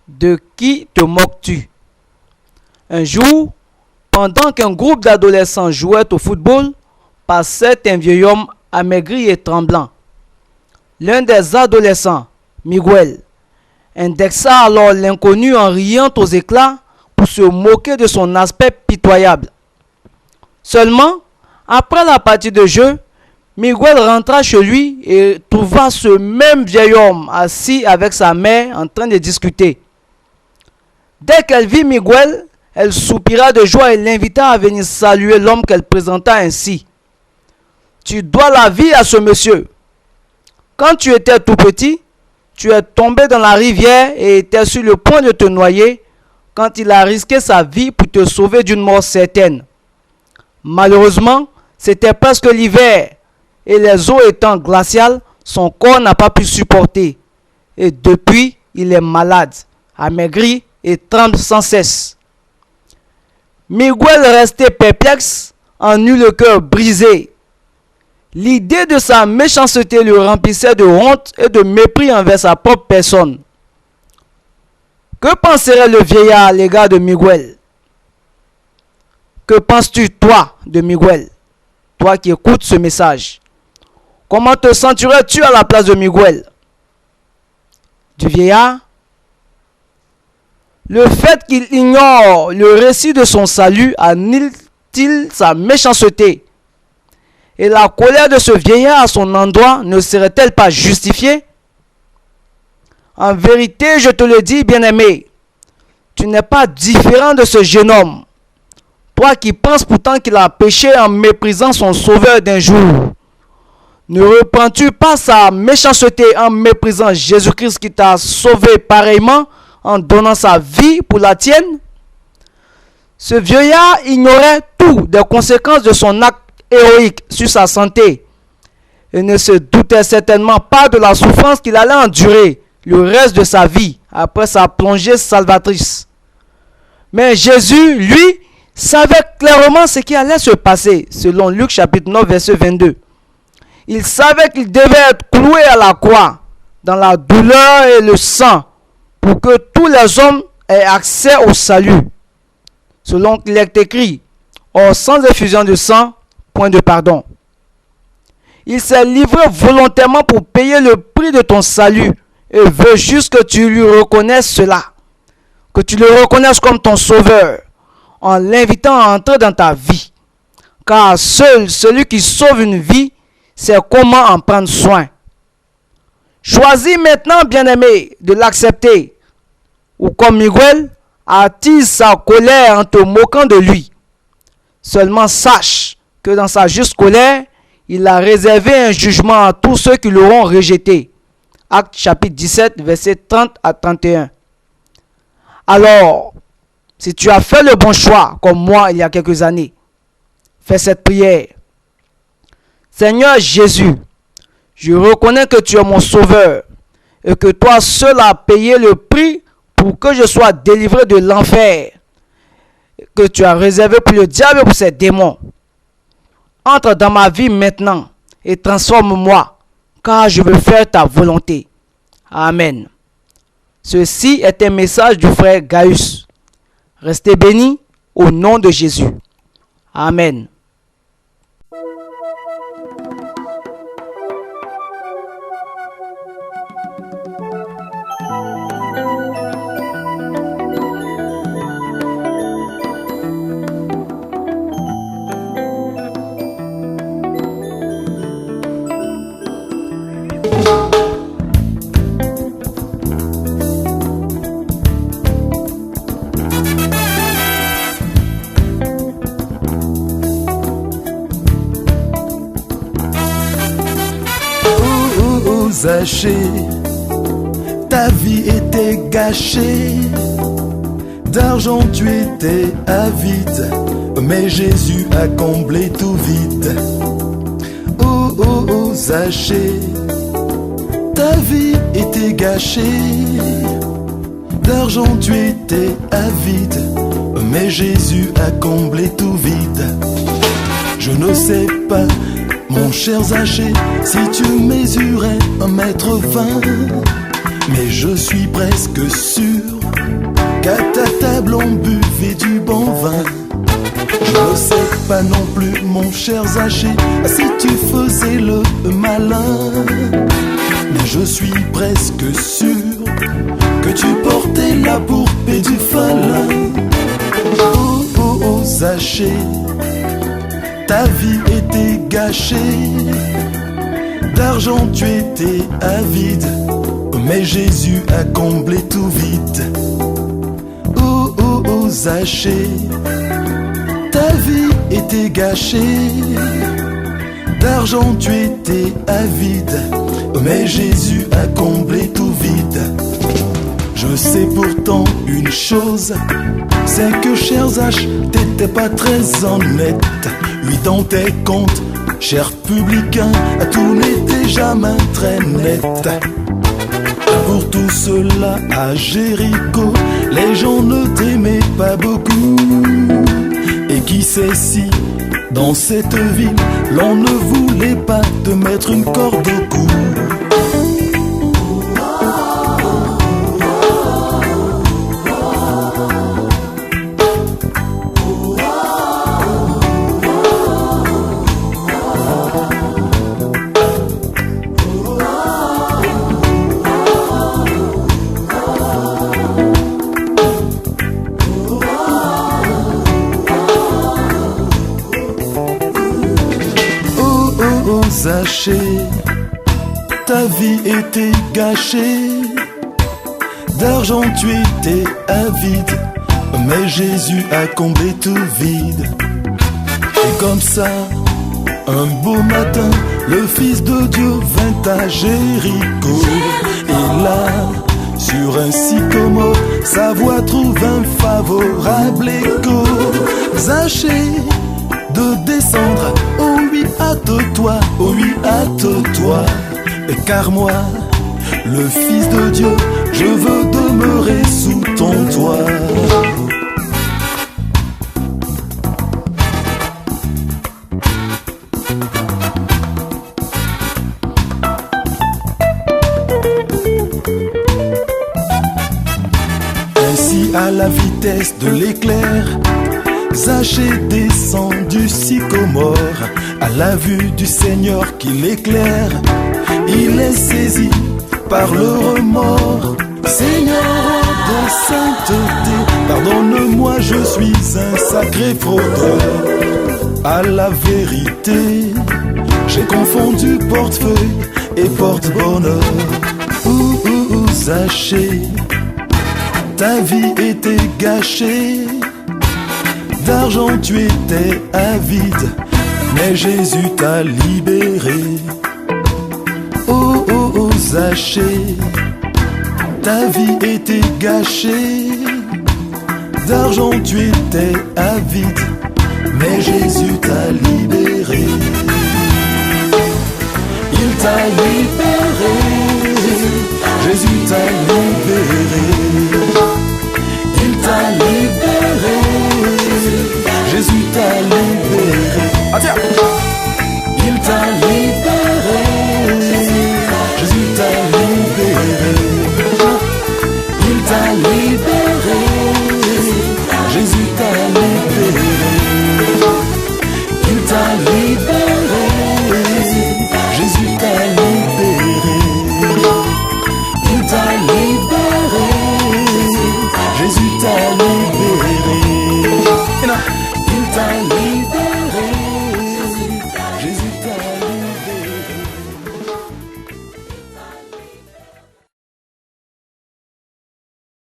De qui te moques-tu? Un jour, pendant qu'un groupe d'adolescents jouait au football, passait un vieil homme amaigri et tremblant. L'un des adolescents, Miguel, indexa alors l'inconnu en riant aux éclats pour se moquer de son aspect pitoyable. Seulement, après la partie de jeu, Miguel rentra chez lui et trouva ce même vieil homme assis avec sa mère en train de discuter. Dès qu'elle vit Miguel, elle soupira de joie et l'invita à venir saluer l'homme qu'elle présenta ainsi. « Tu dois la vie à ce monsieur. Quand tu étais tout petit, tu es tombé dans la rivière et étais sur le point de te noyer quand il a risqué sa vie pour te sauver d'une mort certaine. Malheureusement, c'était presque l'hiver et les eaux étant glaciales, son corps n'a pas pu supporter. Et depuis, il est malade, amaigri et tremble sans cesse. » Miguel restait perplexe, en eut le cœur brisé. L'idée de sa méchanceté le remplissait de honte et de mépris envers sa propre personne. Que penserait le vieillard à l'égard de Miguel? Que penses-tu, toi, de Miguel? Toi qui écoutes ce message. Comment te sentirais-tu à la place de Miguel? Du vieillard? Le fait qu'il ignore le récit de son salut annule-t-il sa méchanceté? Et la colère de ce vieillard à son endroit ne serait-elle pas justifiée? En vérité, je te le dis, bien-aimé, tu n'es pas différent de ce jeune homme. Toi qui penses pourtant qu'il a péché en méprisant son sauveur d'un jour. Ne reprends-tu pas sa méchanceté en méprisant Jésus-Christ qui t'a sauvé pareillement en donnant sa vie pour la tienne? Ce vieillard ignorait tout des conséquences de son acte héroïque sur sa santé et ne se doutait certainement pas de la souffrance qu'il allait endurer le reste de sa vie après sa plongée salvatrice. Mais Jésus, lui, savait clairement ce qui allait se passer, selon Luc chapitre 9, verset 22. Il savait qu'il devait être cloué à la croix dans la douleur et le sang pour que tous les hommes aient accès au salut. Selon qu'il est écrit, or sans effusion de sang, point de pardon. Il s'est livré volontairement pour payer le prix de ton salut et veut juste que tu lui reconnaisses cela, que tu le reconnaisses comme ton sauveur en l'invitant à entrer dans ta vie. Car seul celui qui sauve une vie sait comment en prendre soin. Choisis maintenant, bien-aimé, de l'accepter, ou comme Miguel, attise sa colère en te moquant de lui. Seulement sache que dans sa juste colère, il a réservé un jugement à tous ceux qui l'auront rejeté. Actes chapitre 17, versets 30 à 31. Alors, si tu as fait le bon choix, comme moi il y a quelques années, fais cette prière. Seigneur Jésus, je reconnais que tu es mon sauveur et que toi seul as payé le prix pour que je sois délivré de l'enfer que tu as réservé pour le diable et pour ses démons. Entre dans ma vie maintenant et transforme-moi, car je veux faire ta volonté. Amen. Ceci est un message du frère Gaius. Restez bénis au nom de Jésus. Amen. Zaché, ta vie était gâchée, d'argent tu étais avide, mais Jésus a comblé tout vide. Oh, oh, oh, Zaché, Ta vie était gâchée, d'argent tu étais avide, mais Jésus a comblé tout vide. Je ne sais pas, mon cher Zachée, si tu mesurais 1,20 m, mais je suis presque sûr qu'à ta table on buvait du bon vin. Je ne sais pas non plus, mon cher Zachée, si tu faisais le malin, mais je suis presque sûr que tu portais la pourpre et du falin. Oh, oh, oh, Zachée, ta vie était gâchée, d'argent tu étais avide, mais Jésus a comblé tout vide. Oh, oh, oh, Zachée, ta vie était gâchée, d'argent tu étais avide, mais Jésus a comblé tout vide. Je sais pourtant une chose, c'est que cher Zach, t'étais pas très honnête. Lui dans tes comptes, cher publicain, tout n'était jamais très net. Pour tout cela à Jéricho, les gens ne t'aimaient pas beaucoup. Et qui sait si, dans cette ville, l'on ne voulait pas te mettre une corde au cou. Zachée, ta vie était gâchée, d'argent tu étais avide, mais Jésus a comblé tout vide. Et comme ça, un beau matin, le Fils de Dieu vint à Jéricho. Et là, sur un sycomore, sa voix trouve un favorable écho. Zachée, de descendre, oh oui, hâte-toi, oh oui, hâte-toi. Car moi, le Fils de Dieu, je veux demeurer sous ton toit. Ainsi, à la vitesse de l'éclair, Zachée descend du sycomore. À la vue du Seigneur qui l'éclaire, il est saisi par le remords. Seigneur de sainteté, pardonne-moi, je suis un sacré fraudeur. À la vérité, j'ai confondu portefeuille et porte-bonheur. Zachée, ta vie était gâchée, d'argent tu étais avide, mais Jésus t'a libéré. Oh, oh, oh, Zachée, ta vie était gâchée, d'argent tu étais avide, mais Jésus t'a libéré. Il t'a libéré.